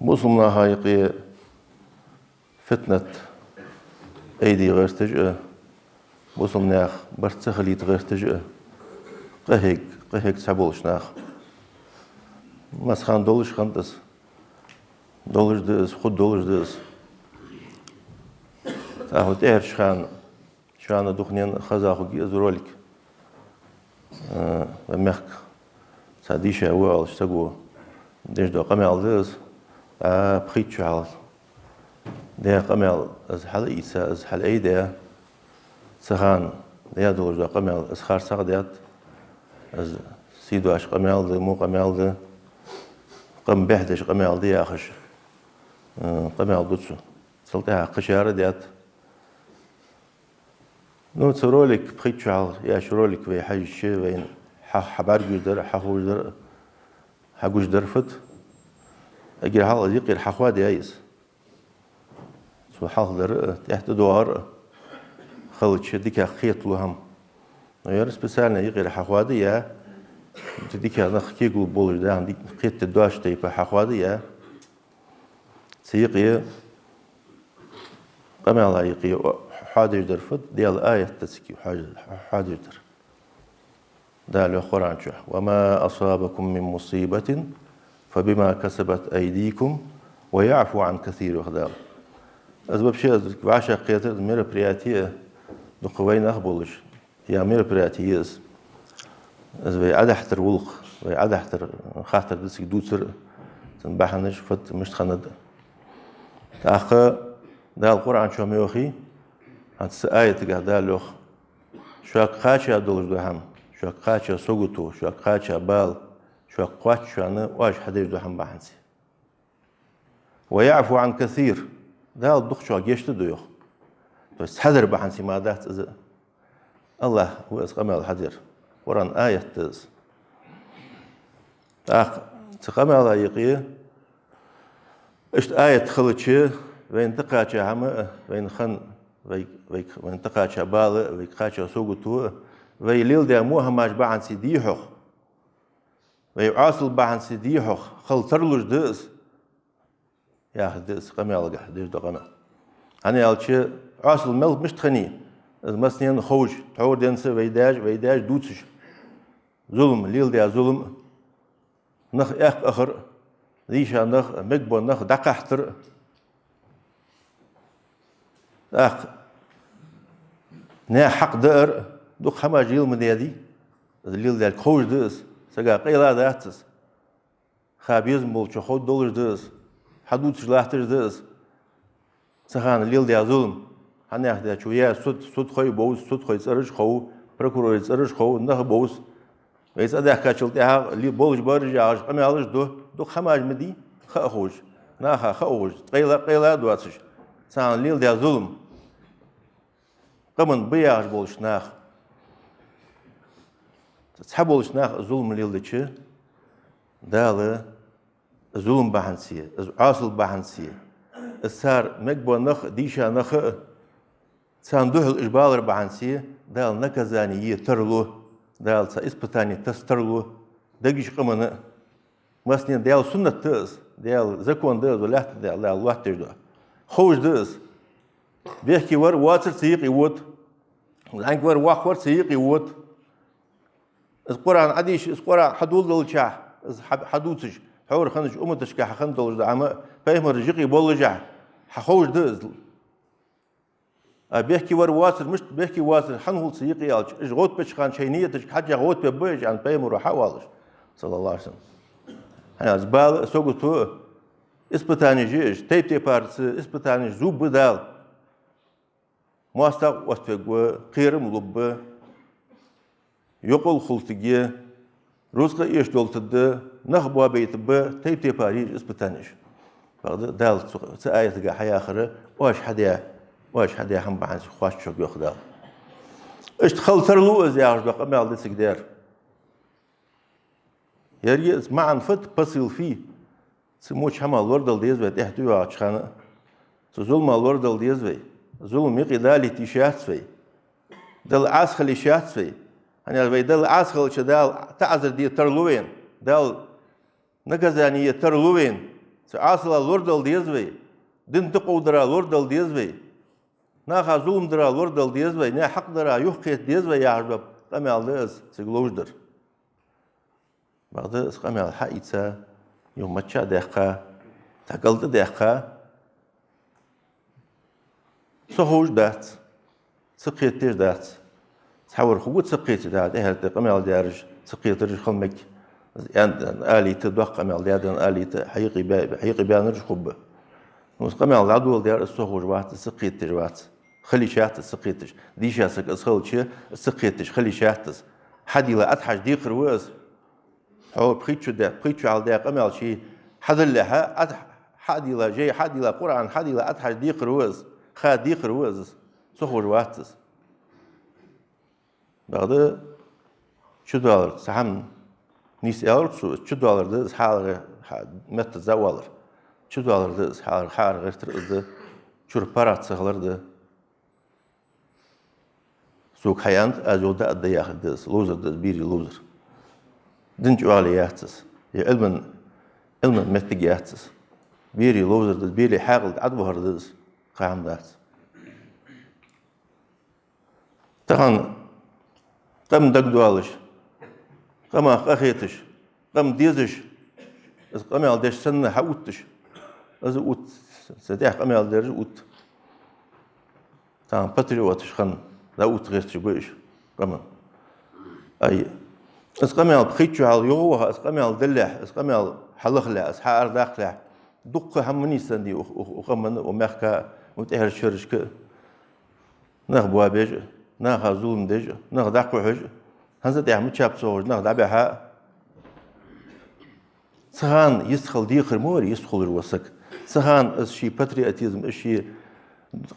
بوصلنا هايقي فتنة أيدي غير تجأ بوصلنا برتخليت غير تجأ قهيك تعبولش ناخ مسخان دولش خندس دولش دس خود دولش دس تاخد إيرش شان دخنين خزاخو جيزرولك ومخك ساديشة أول اشتقوا ديش دو قمال دس بخيت شعال ده قمال از حل إيسا از حل أيديا سخان ده دولش دو قمال از خار ساقديات از سيدو اش قمال ده مو قمال ده قم بهدش قمال ده آخش قمال دوتسو سلطها قشارة ديات نو ترولك بخيت شعال يا شرولك وي حاج شي وين حبار جدر حخوج در حقوج درفت اجي حال يقير حخوا دايس سو حال در تحت دوار خلت ديك خيط لهم غير سبيسالنا يقير حخوا دي ديك نخ كيغو بول ده عندي خيط الدواش تيبا حخوا دي سيقي قمال يقي حاضر درفت ديال آية تسكي حاضر در دال القرآن شو وما أصابكم من مصيبة فبما كسبت أيديكم ويعفو عن كثير وخدام أسباب شيء بعشق قيادة مير برياتية دقوين أخبولش يا مير برياتيز أسباب عدحتر ولق وعدحتر خاطر دسك دوتر تنبحنش فت مش خند أخ دال القرآن شو ميوخي هات آية قاعدة لوخ شو خاشة دولش دوهم شو خاشة سوغتو شو خاشة بال شو قوات شو أنا واش حدير دوهم بحنسي ويعفو عن كثير ده الدخ شو جيشت دويخ بس حذر بحنسي ما دهت الله هو اسقمل الحذر قرآن آية تز تقمل يقيه اشت آية خلتشي وين تقاتش هم وين خن وين تقاتش بال وين قاتش سوغتو وين ليل ده موها ماش بحنسي ديحخ وين عاصل بحنسي ديحخ خلترلوش دز يا دز قمل قح دز دقنا أنا قالش عاصل ملك مش تخني مثلاً خوج تعور دنسة ويداج دوتش ظلم ليل ده ظلم نخ آخر ليش نخ مقبل نخ دقحتر نا حق دار دوك خما جيل من يدي الليل ده خوج دس سجا قيلا داتس خابيز مول شخود دولار دس حدوتش لاحتر دس سخان الليل ده ظلم هنيا ده شوية سود خوي بوس سود خوي سرج خو بروكورور سرج خو نه بوس ويس أده كاشلت ها اللي بولج برجع أمي علىش دو خماج مدي خأخوج ناخا خأخوج قيلا دواتش سان الليل ده ظلم قمن بياج بولش ناخ تسحب بولش ناخ ظلم الليل ده شيء داله ظلم بحنسية عاصل بحنسية السار مقبل نخ ديشا نخ سان دوه الإجبال بحنسية دال نكزانية ترلو دال سإسبتاني تسترلو دقيش قمنا مثلا دال سنة تز دال زكون دز ولا دال الله تجدا خوش دز بيحكي ور واتر سيق يوت لانك ور واخور سيق يوت القرآن عديش القرآن حدود للشاه حدودش حور خنج أمتش كحخن دولج عما فهم رجقي بولجع حخوش دز بيحكي ور واسر مش بيحكي واسر حنهول سيقي يالش إيش غوت بشخان شينيتش حاجة غوت ببيج عن فهم روح والش صلى الله عليه وسلم هنا زبال سوقتو إسبتاني جيش تيب بارس إسبتاني زوب بدال مواستق وستفق قيرم لب يقول خلطجي رزق إيش دولتد نخبوا بيت ب تيب باريج إسبتانيش بعد دال سآية تجا حياة آخرة واش حدا هم بعد خواش شو ياخذها ايش تخلطر له زي بقى ما عندك قدر يري معا فت بصيل فيه سموش هم الورد ديز ويت احتوى عشان ظلم الورد ديز وي ظلم يقدالي تشات في دل عسخل شات في انا دل عسخل شدال تعذر دي ترلوين دل نجزاني ترلوين asla lordal diyezvey, din tuqudra lordal diyezvey, naha zulmdra lordal diyezvey, ne haqdra yuhqiyet diyezvey ya'rbab, qamealdız, siglojdur. Bagdı qameal haitsa, yummacha deqa, taqaldı deqa, sohuj dat, sıqiyettir dat, sawar xugut sıqiyet dat, eherte qameal diyarj, sıqiyettir xalmek, يعني آلية تدوق عمل ديادن آلية حقيقي بيانرج خبه نسقم على العدو ديار الصهور واحد سقيت تجوات خلي شات سقيتش ديش ياسك أسخل شيء سقيتش خلي شات حدي لا أتحج ديق رواز هو بخيتشو على ديق عمل شيء حد لها حدي لا جاي حدي لا قرآن حدي لا أتحج ديق رواز خاد ديق رواز صهور واحد بعد شو دولار سهم نيس أورتشو شو دولار ده حال مت زوالر شو دولار ده حال غير ترد شو بارات سهلر ده سوق حياة أجود ده ياخد ده لوزر ده بيري لوزر دنج علياتس علم متجياتس بيري لوزر ده بيري حاجل عدوهر ده قام ده طبعا قم دق دوالش قم أخيتش قم ديزش قم يالدش سنة حوتش از اوت سديح قم يالدش اوت تام باتريوتش خن لا اوت غيرش بيش قم اي اس قم يال بخيتشو على يوه اس قم يال دلح اس قم يال حلخلا اس حار داخلا دق همني سندي وقمن ومخكا متهر شرشك نخبوا بيج نخ زوم دج نخ دقو حج هذا دعم شاب صور نخ دبها سهان يسخل ديخر موري يسخل الوسك سهان الشيء باتريوتيزم الشيء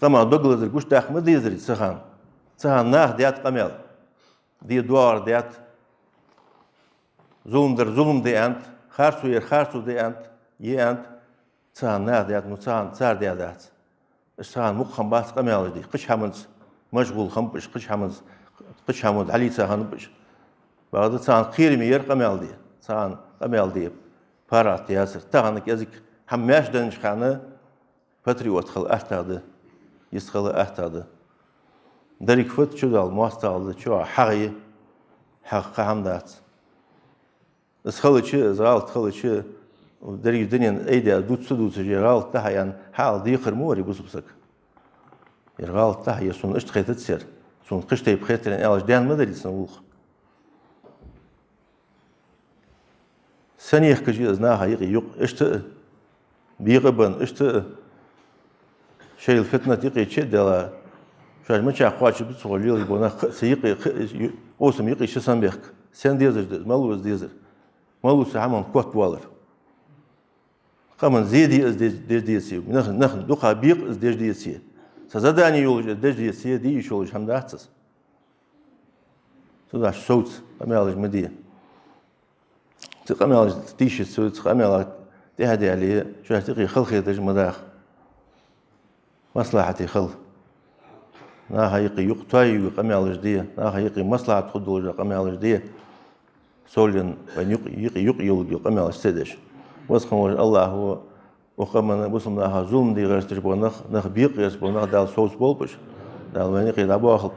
قما دوغلاز الجوش داخ ما ديزري سهان ناخ ديات قميل دي دوار ديات ظلم دي انت خارسو دي انت انت سهان ناخ ديات مسهان صار ديات سهان مخم باس قميل دي قش حمنس مشغول خمبش قش حمد علي سهان بش بعد سهان خير مير قميل دي سهان قميل دي بارات ياسر تاغنك يزك هماش دنش خانه باتريوت خل احتاده يسخل احتاده دريك فت شو دال مواستال شو حقي حق همدات اسخل شي زالت خل شي دريك دنيا ايدي دوت جيرال تاعن حال ديخر موري بوسبسك يرغال تاع يسون اشتخيت تسير سون قشتي بخيتر الاج دان مدري سنوخ سنيخ كجي ازناها يق اشت بيغبن اشت شيء الفتنه يقي تشدلا شاج ما تشا خواش بتصوليل يبونا سيقي اوسم يقي شسنبيخ سن ديزر مالوز ديزر مالوس عمن كوت والر قمن زيدي از ديسي نخ دوقا بيق از ديسي سزاداني يولج ديسي دي يشولج هم داتس سوداش صوت امالج مديه تقامل تيش السود تقامل تهدي عليه شو تقي خلخي تجمداخ مصلحتي خل نا هيقي يقطاي قامل جديه نا هيقي مصلحه خدول قامل جديه سولين وين يقي يلقي قامل استدش واسخم الله هو وقمنا بسمناها زوم دي غير تجبونخ نخبيق يسبونخ دال صوص بولبش دال وين يقي دابوخ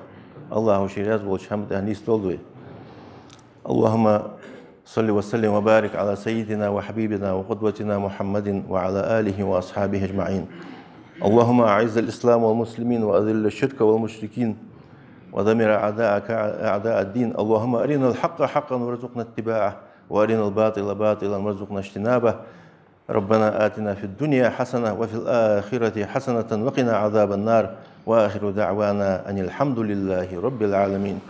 الله شيراز بولش حمد هنيس تولدوي اللهم صل وسلم وبارك على سيدنا وحبيبنا وقدوتنا محمد وعلى آله وأصحابه أجمعين اللهم أعز الإسلام والمسلمين وأذل الشرك والمشركين ودمر أعداءك أعداء الدين اللهم أرنا الحق حقا وارزقنا اتباعه وأرنا الباطل باطلا وارزقنا اجتنابه ربنا آتنا في الدنيا حسنة وفي الآخرة حسنة وقنا عذاب النار وآخر دعوانا أن الحمد لله رب العالمين